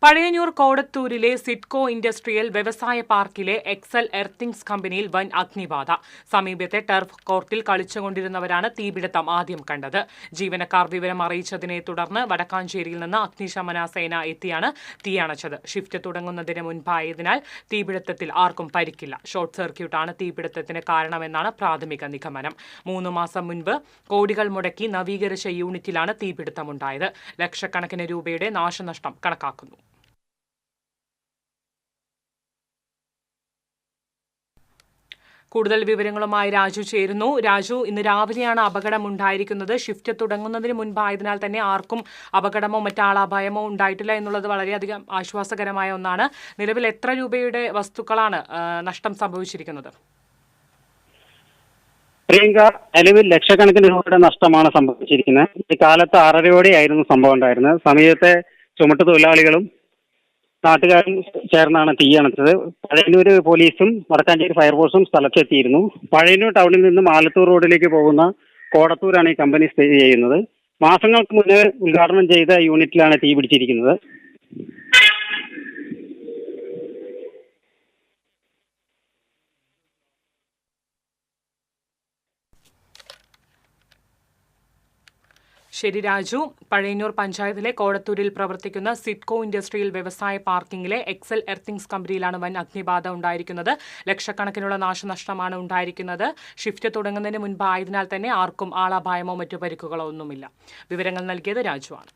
Pazhayannur കോടത്തൂരിലെ SIDCO industrial വ്യവസായ പാർക്കിലെ Excel എർത്തിങ്സ് കമ്പനിയിൽ വൻ അഗ്നിബാധ. സമീപത്തെ ടർഫ് കോർട്ടിൽ കളിച്ചുകൊണ്ടിരുന്നവരാണ് തീപിടുത്തം ആദ്യം കണ്ടത്. ജീവനക്കാർ വിവരം അറിയിച്ചതിനെ തുടർന്ന് വടക്കാഞ്ചേരിയിൽ നിന്ന് അഗ്നിശമന സേന എത്തിയാണ് തീയണച്ചത്. ഷിഫ്റ്റ് തുടങ്ങുന്നതിന് മുൻപായതിനാൽ തീപിടുത്തത്തിൽ ആർക്കും പരിക്കില്ല. ഷോർട്ട് സർക്യൂട്ടാണ് തീപിടുത്തത്തിന് കാരണമെന്നാണ് പ്രാഥമിക നിഗമനം. 3 മാസം മുൻപ് കോടികൾ മുടക്കി നവീകരിച്ച യൂണിറ്റിലാണ് തീപിടുത്തമുണ്ടായത്. ലക്ഷക്കണക്കിന് രൂപയുടെ നാശനഷ്ടം കണക്കാക്കുന്നു. കൂടുതൽ വിവരങ്ങളുമായി രാജു ചേരുന്നു. രാജു, ഇന്ന് രാവിലെയാണ് അപകടമുണ്ടായിരിക്കുന്നത്. ഷിഫ്റ്റ് തുടങ്ങുന്നതിന് മുൻപായതിനാൽ തന്നെ ആർക്കും അപകടമോ മറ്റാളാപായമോ ഉണ്ടായിട്ടില്ല എന്നുള്ളത് വളരെയധികം ആശ്വാസകരമായ ഒന്നാണ്. നിലവിൽ എത്ര രൂപയുടെ വസ്തുക്കളാണ് നഷ്ടം സംഭവിച്ചിരിക്കുന്നത്? പ്രിയങ്ക, നിലവിൽ ലക്ഷക്കണക്കിന് രൂപയുടെ നഷ്ടമാണ് സംഭവിച്ചിരിക്കുന്നത്. ഈ കാലത്ത് 6:30യോടെയായിരുന്നു സംഭവം ഉണ്ടായിരുന്നത്. സമീപത്തെ ചുമട്ട് തൊഴിലാളികളും നാട്ടുകാരും ചേർന്നാണ് തീയണച്ചത്. പഴയന്നൂർ പോലീസും വടക്കാഞ്ചേരി ഫയർഫോഴ്സും സ്ഥലത്തെത്തിയിരുന്നു. പഴയന്നൂർ ടൗണിൽ നിന്നും ആലത്തൂർ റോഡിലേക്ക് പോകുന്ന കോടത്തൂരാണ് ഈ കമ്പനി സ്ഥിതി ചെയ്യുന്നത്. മാസങ്ങൾക്ക് മുന്നേ ഉദ്ഘാടനം ചെയ്ത യൂണിറ്റിലാണ് തീ പിടിച്ചിരിക്കുന്നത്. ശരി രാജു, പഴയന്നൂർ പഞ്ചായത്തിലെ കോടത്തൂരിൽ പ്രവർത്തിക്കുന്ന സിഡ്കോ ഇൻഡസ്ട്രിയൽ വ്യവസായ പാർക്കിങ്ങിലെ എക്സൽ എർത്തിങ്സ് കമ്പനിയിലാണ് വൻ അഗ്നിബാധ ഉണ്ടായിരിക്കുന്നത്. ലക്ഷക്കണക്കിനുള്ള നാശനഷ്ടമാണ് ഉണ്ടായിരിക്കുന്നത്. ഷിഫ്റ്റ് തുടങ്ങുന്നതിന് മുൻപായതിനാൽ തന്നെ ആർക്കും ആളപായമോ മറ്റു പരിക്കുകളോ ഒന്നുമില്ല. വിവരങ്ങൾ നൽകിയത് രാജുവാണ്.